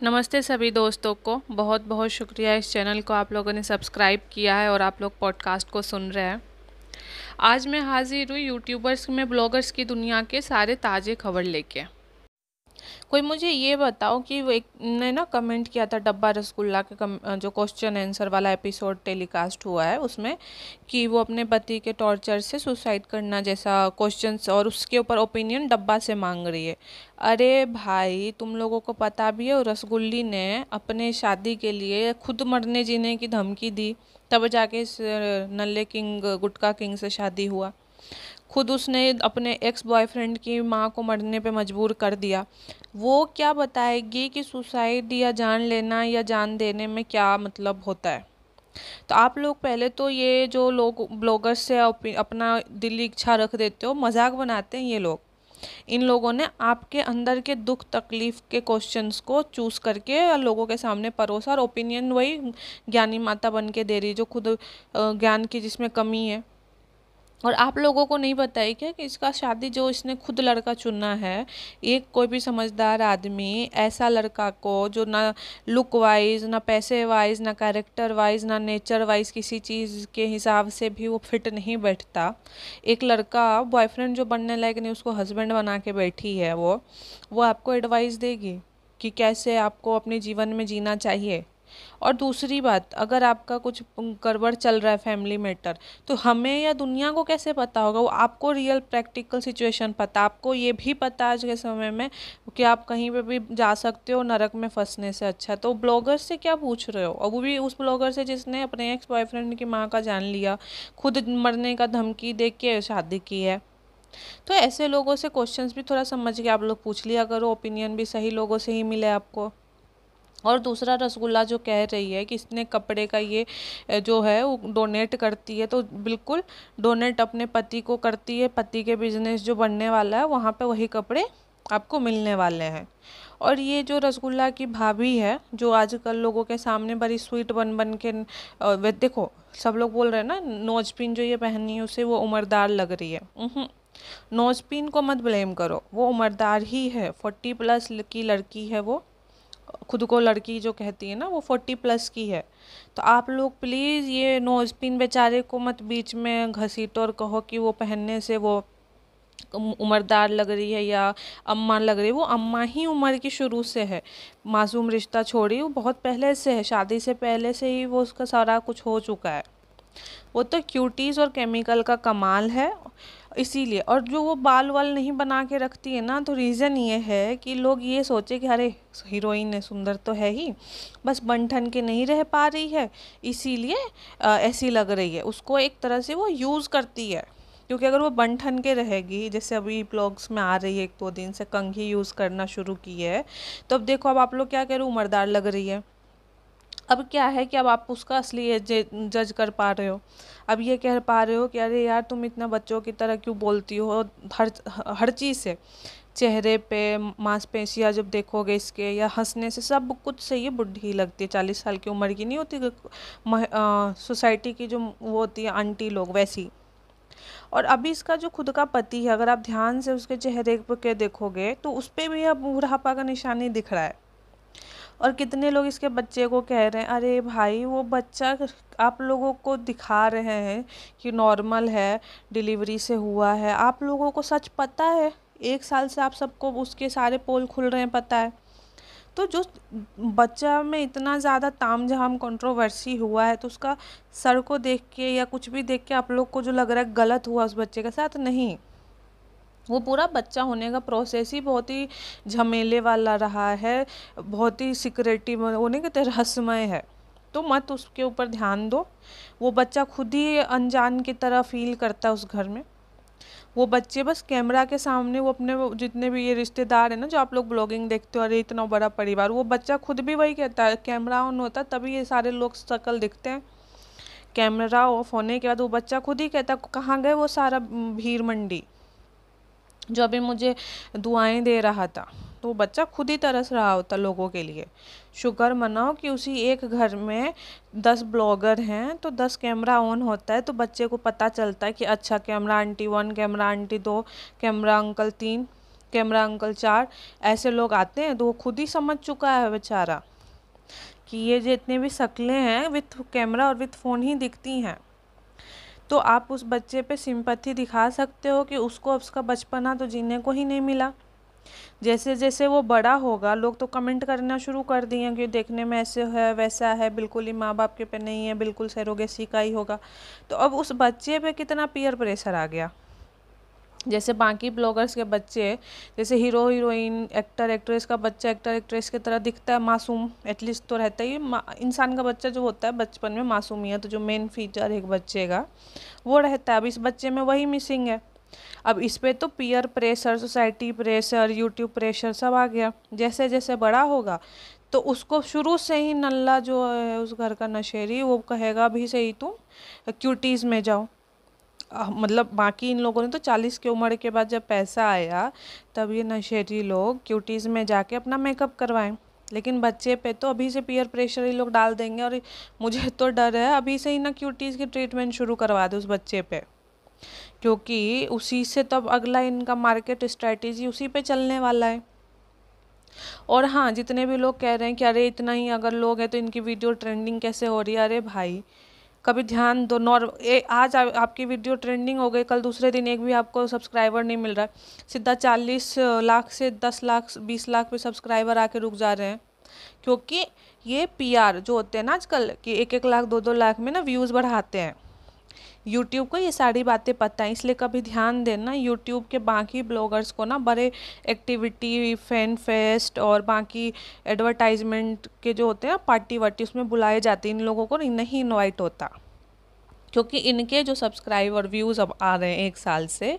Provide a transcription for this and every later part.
नमस्ते सभी दोस्तों को। बहुत बहुत शुक्रिया इस चैनल को आप लोगों ने सब्सक्राइब किया है और आप लोग पॉडकास्ट को सुन रहे हैं। आज मैं हाजिर हुई यूट्यूबर्स में ब्लॉगर्स की दुनिया के सारे ताज़े खबर लेके। कोई मुझे ये बताओ कि वो एक ने ना कमेंट किया था डब्बा रसगुल्ला के जो क्वेश्चन आंसर वाला एपिसोड टेलीकास्ट हुआ है उसमें, कि वो अपने पति के टॉर्चर से सुसाइड करना जैसा क्वेश्चंस और उसके ऊपर ओपिनियन डब्बा से मांग रही है। अरे भाई, तुम लोगों को पता भी है और रसगुल्ली ने अपने शादी के लिए खुद मरने जीने की धमकी दी, तब जाके इस नल्ले किंग गुटका किंग से शादी हुआ। खुद उसने अपने एक्स बॉयफ्रेंड की माँ को मरने पे मजबूर कर दिया। वो क्या बताएगी कि सुसाइड या जान लेना या जान देने में क्या मतलब होता है। तो आप लोग पहले तो ये जो लोग ब्लॉगर्स से अपना दिली इच्छा रख देते हो, मजाक बनाते हैं ये लोग। इन लोगों ने आपके अंदर के दुख तकलीफ के क्वेश्चंस को चूज करके लोगों के सामने परोसा और ओपिनियन वही ज्ञानी माता बन के दे रही जो खुद ज्ञान की जिसमें कमी है। और आप लोगों को नहीं पता है क्या कि इसका शादी जो इसने खुद लड़का चुना है, एक कोई भी समझदार आदमी ऐसा लड़का को जो ना लुक वाइज, ना पैसे वाइज, ना कैरेक्टर वाइज, ना नेचर वाइज किसी चीज़ के हिसाब से भी वो फिट नहीं बैठता। एक लड़का बॉयफ्रेंड जो बनने लायक नहीं उसको हस्बैंड बना के बैठी है, वो आपको एडवाइस देगी कि कैसे आपको अपने जीवन में जीना चाहिए। और दूसरी बात, अगर आपका कुछ गड़बड़ चल रहा है फैमिली मैटर, तो हमें या दुनिया को कैसे पता होगा? वो आपको रियल प्रैक्टिकल सिचुएशन पता, आपको ये भी पता आज के समय में कि आप कहीं पे भी जा सकते हो नरक में फंसने से अच्छा। तो ब्लॉगर से क्या पूछ रहे हो? और वो भी उस ब्लॉगर से जिसने अपने एक्स बॉयफ्रेंड की माँ का जान लिया, खुद मरने का धमकी दे के शादी की है। तो ऐसे लोगों से क्वेश्चंस भी थोड़ा समझ के आप लोग पूछ लिया करो, ओपिनियन भी सही लोगों से ही मिले आपको। और दूसरा, रसगुल्ला जो कह रही है कि इसने कपड़े का ये जो है वो डोनेट करती है, तो बिल्कुल डोनेट अपने पति को करती है। पति के बिजनेस जो बनने वाला है वहाँ पे वही कपड़े आपको मिलने वाले हैं। और ये जो रसगुल्ला की भाभी है जो आजकल लोगों के सामने बड़ी स्वीट बन बन के वे देखो, सब लोग बोल रहे हैं ना नोजपिन जो ये पहनी है उसे वो उम्रदार लग रही है। नोजपिन को मत ब्लेम करो, वो उम्रदार ही है। 40+ की लड़की है वो, खुद को लड़की जो कहती है ना वो 40+ की है। तो आप लोग प्लीज़ ये नोजपिन बेचारे को मत बीच में घसीटो और कहो कि वो पहनने से वो उम्रदार लग रही है या अम्मा लग रही है। वो अम्मा ही उम्र की शुरू से है। मासूम रिश्ता छोड़ी वो बहुत पहले से है, शादी से पहले से ही वो उसका सारा कुछ हो चुका है। वो तो क्यूटीज और केमिकल का कमाल है। इसीलिए, और जो वो बाल वाल नहीं बना के रखती है ना, तो रीज़न ये है कि लोग ये सोचे कि अरे हीरोइन है, सुंदर तो है ही, बस बन ठन के नहीं रह पा रही है इसीलिए ऐसी लग रही है। उसको एक तरह से वो यूज़ करती है, क्योंकि अगर वो बन ठन के रहेगी, जैसे अभी ब्लॉग्स में आ रही है 1-2 दिन से कंघी यूज़ करना शुरू की है, तो अब देखो अब आप लोग क्या कह रहे हो, उम्रदार लग रही है। अब क्या है कि अब आप उसका असली एज जज कर पा रहे हो। अब ये कह पा रहे हो कि अरे यार तुम इतना बच्चों की तरह क्यों बोलती हो हर हर चीज़ से, चेहरे पे मांसपेशियाँ जब देखोगे इसके या हंसने से, सब कुछ से ये बुढ़ी लगती है। 40 साल की उम्र की नहीं होती सोसाइटी की जो वो होती है आंटी लोग वैसी। और अभी इसका जो खुद का पति है, अगर आप ध्यान से उसके चेहरे पे देखोगे तो उस पर भी अब बुढ़ापा का निशानी दिख रहा है। और कितने लोग इसके बच्चे को कह रहे हैं अरे भाई वो बच्चा आप लोगों को दिखा रहे हैं कि नॉर्मल है, डिलीवरी से हुआ है। आप लोगों को सच पता है, 1 साल से आप सबको उसके सारे पोल खुल रहे हैं, पता है। तो जो बच्चा में इतना ज़्यादा तामझाम कंट्रोवर्सी हुआ है, तो उसका सर को देख के या कुछ भी देख के आप लोग को जो लग रहा है गलत हुआ उस बच्चे के साथ, नहीं। वो पूरा बच्चा होने का प्रोसेस ही बहुत ही झमेले वाला रहा है, बहुत ही सिक्रेटिव होने के रहस्यमय है। तो मत उसके ऊपर ध्यान दो। वो बच्चा खुद ही अनजान की तरह फील करता है उस घर में। वो बच्चे बस कैमरा के सामने वो अपने जितने भी ये रिश्तेदार है ना, जो आप लोग ब्लॉगिंग देखते हो, अरे इतना बड़ा परिवार, वो बच्चा खुद भी वही कहता है। कैमरा ऑन होता है तभी ये सारे लोग शक्ल दिखते हैं, कैमरा ऑफ होने के बाद वो बच्चा खुद ही कहता है कहाँ गए वो सारा भीड़ मंडी जो अभी मुझे दुआएं दे रहा था। तो वो बच्चा खुद ही तरस रहा होता लोगों के लिए। शुक्र मनाओ कि उसी एक घर में 10 ब्लॉगर हैं, तो 10 कैमरा ऑन होता है, तो बच्चे को पता चलता है कि अच्छा camera aunty 1, camera aunty 2, camera uncle 3। Camera uncle 4 ऐसे लोग आते हैं, तो वो खुद ही समझ चुका है बेचारा कि ये जितने भी शक्लें हैं विथ कैमरा और विथ फ़ोन ही दिखती हैं। तो आप उस बच्चे पे सिंपैथी दिखा सकते हो कि उसको उसका बचपना तो जीने को ही नहीं मिला। जैसे जैसे वो बड़ा होगा, लोग तो कमेंट करना शुरू कर दिए कि देखने में ऐसे है वैसा है, बिल्कुल ही माँ बाप के पे नहीं है, बिल्कुल सरोगेसी का ही होगा। तो अब उस बच्चे पे कितना पीयर प्रेशर आ गया। जैसे बाकी ब्लॉगर्स के बच्चे, जैसे हीरो हीरोइन, एक्टर एक्ट्रेस का बच्चा एक्टर एक्ट्रेस की तरह दिखता है, मासूम एटलीस्ट तो रहता ही। इंसान का बच्चा जो होता है बचपन में मासूमियत, तो जो मेन फीचर एक बच्चे का वो रहता है, अब इस बच्चे में वही मिसिंग है। अब इस पे तो peer pressure, society pressure, YouTube pressure सब आ गया। जैसे जैसे बड़ा होगा तो उसको शुरू से ही नल्ला जो है उस घर का नशेड़ी, वो कहेगा अभी से ही तुम क्यूटीज़ में जाओ। मतलब बाकी इन लोगों ने तो 40 की उम्र के बाद जब पैसा आया तब ये नशेड़ी लोग क्यूटीज़ में जाके अपना मेकअप करवाएं, लेकिन बच्चे पे तो अभी से पीयर प्रेशर ही लोग डाल देंगे। और मुझे तो डर है अभी से ही ना क्यूटीज़ की ट्रीटमेंट शुरू करवा दे उस बच्चे पे, क्योंकि उसी से तब अगला इनका मार्केट स्ट्रेटेजी उसी पे चलने वाला है। और हाँ, जितने भी लोग कह रहे हैं कि अरे इतना ही अगर लोग हैं तो इनकी वीडियो ट्रेंडिंग कैसे हो रही है, अरे भाई कभी ध्यान दो। आज आपकी वीडियो ट्रेंडिंग हो गई, कल दूसरे दिन एक भी आपको सब्सक्राइबर नहीं मिल रहा है, सीधा 40 लाख से 10 लाख 20 लाख पे सब्सक्राइबर आके रुक जा रहे हैं। क्योंकि ये पीआर जो होते हैं ना आजकल कि 1-1 लाख 2-2 लाख में ना व्यूज़ बढ़ाते हैं। यूट्यूब को ये सारी बातें पता है, इसलिए कभी ध्यान देना यूट्यूब के बाकी ब्लॉगर्स को ना बड़े एक्टिविटी, फैन फेस्ट और बाकी एडवर्टाइजमेंट के जो होते हैं पार्टी वार्टी, उसमें बुलाए जाते हैं, इन लोगों को नहीं इनवाइट होता। क्योंकि इनके जो सब्सक्राइबर व्यूज़ अब आ रहे हैं 1 साल से,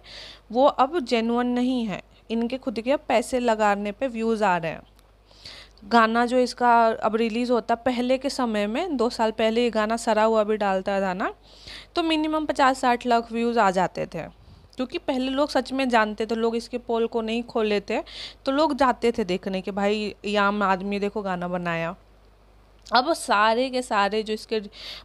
वो अब जेन्युइन नहीं है, इनके खुद के अब पैसे लगाने पे व्यूज़ आ रहे हैं। गाना जो इसका अब रिलीज़ होता, पहले के समय में 2 साल पहले ये गाना सरा हुआ भी डालता था ना, तो मिनिमम 50-60 लाख व्यूज़ आ जाते थे। क्योंकि पहले लोग सच में जानते थे, लोग इसके पोल को नहीं खोले थे, तो लोग जाते थे देखने के भाई ये आम आदमी देखो गाना बनाया। अब सारे के सारे जो इसके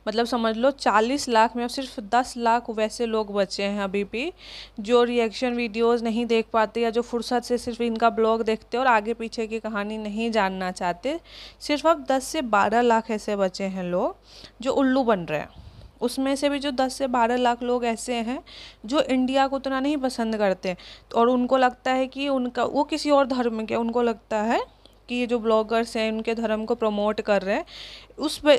मतलब समझ लो 40 लाख में अब सिर्फ 10 लाख वैसे लोग बचे हैं अभी भी, जो रिएक्शन वीडियोस नहीं देख पाते या जो फुर्सत से सिर्फ इनका ब्लॉग देखते और आगे पीछे की कहानी नहीं जानना चाहते। सिर्फ अब 10 से 12 लाख ऐसे बचे हैं लोग जो उल्लू बन रहे हैं। उसमें से भी जो 10 से 12 लाख लोग ऐसे हैं जो इंडिया को उतना नहीं पसंद करते, और उनको लगता है कि उनका वो किसी और धर्म के, उनको लगता है कि ये जो ब्लॉगर्स हैं उनके धर्म को प्रमोट कर रहे हैं।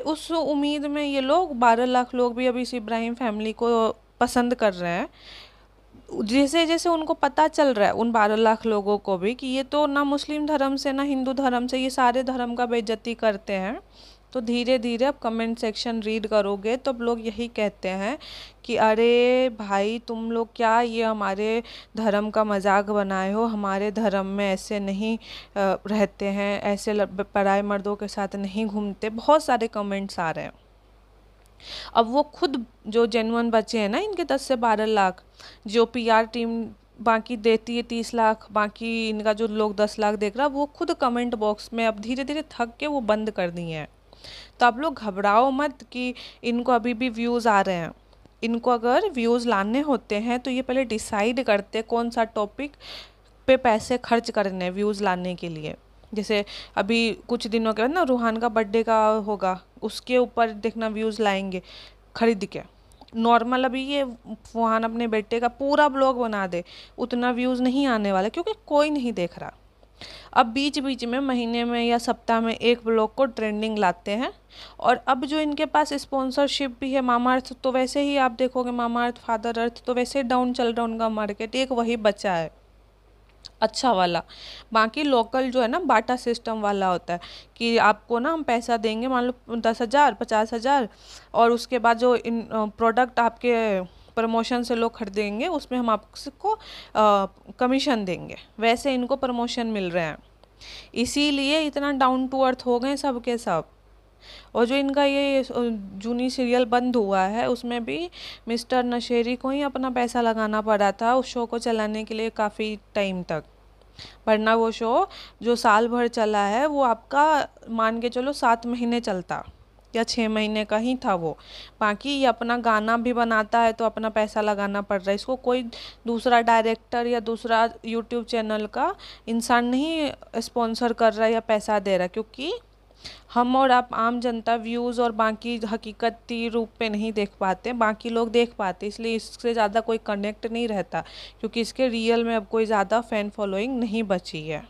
उस उम्मीद में ये लोग 12 लाख लोग भी अभी इस इब्राहिम फैमिली को पसंद कर रहे हैं। जैसे जैसे उनको पता चल रहा है उन 12 लाख लोगों को भी कि ये तो ना मुस्लिम धर्म से ना हिंदू धर्म से, ये सारे धर्म का बेइज्जती करते हैं, तो धीरे धीरे अब कमेंट सेक्शन रीड करोगे तो अब लोग यही कहते हैं कि अरे भाई तुम लोग क्या ये हमारे धर्म का मजाक बनाए हो, हमारे धर्म में ऐसे नहीं रहते हैं, ऐसे पराए मर्दों के साथ नहीं घूमते। बहुत सारे कमेंट्स आ रहे हैं। अब वो खुद जो जेन्युइन बच्चे हैं ना इनके 10 से 12 लाख, जो पीआर टीम बाकी देती है 30 लाख, बाकी इनका जो लोग 10 लाख देख रहा, वो खुद कमेंट बॉक्स में अब धीरे धीरे थक के वो बंद कर दिए हैं। तो आप लोग घबराओ मत कि इनको अभी भी व्यूज़ आ रहे हैं। इनको अगर व्यूज़ लाने होते हैं तो ये पहले डिसाइड करते कौन सा टॉपिक पे पैसे खर्च करने व्यूज़ लाने के लिए। जैसे अभी कुछ दिनों के बाद ना रूहान का बर्थडे का होगा, उसके ऊपर देखना व्यूज़ लाएंगे खरीद के। नॉर्मल अभी ये फुहान अपने बेटे का पूरा ब्लॉग बना दे, उतना व्यूज़ नहीं आने वाला क्योंकि कोई नहीं देख रहा। अब बीच बीच में महीने में या सप्ताह में एक ब्लॉग को ट्रेंडिंग लाते हैं। और अब जो इनके पास स्पॉन्सरशिप भी है, मामा अर्थ तो वैसे ही आप देखोगे, मामा अर्थ, फादर अर्थ तो वैसे ही डाउन चल रहा है उनका मार्केट, एक वही बचा है अच्छा वाला। बाकी लोकल जो है ना बाटा सिस्टम वाला होता है कि आपको ना हम पैसा देंगे, मान लो 10,000 50,000, और उसके बाद जो इन प्रोडक्ट आपके प्रमोशन से लोग खरीदेंगे उसमें हम आपको कमीशन देंगे, वैसे इनको प्रमोशन मिल रहे हैं। इसीलिए इतना डाउन टू अर्थ हो गए सब के सब। और जो इनका ये जूनी सीरियल बंद हुआ है उसमें भी मिस्टर नशेरी को ही अपना पैसा लगाना पड़ा था उस शो को चलाने के लिए काफ़ी टाइम तक, वरना वो शो जो साल भर चला है वो आपका मान के चलो 7 महीने चलता। या 6 महीने का ही था वो। बाकी ये अपना गाना भी बनाता है तो अपना पैसा लगाना पड़ रहा है इसको, कोई दूसरा डायरेक्टर या दूसरा यूट्यूब चैनल का इंसान नहीं स्पॉन्सर कर रहा है या पैसा दे रहा है, क्योंकि हम और आप आम जनता व्यूज़ और बाकी हकीकती रूप पे नहीं देख पाते, बाकी लोग देख पाते, इसलिए इससे ज़्यादा कोई कनेक्ट नहीं रहता, क्योंकि इसके रियल में अब कोई ज़्यादा फ़ैन फॉलोइंग नहीं बची है।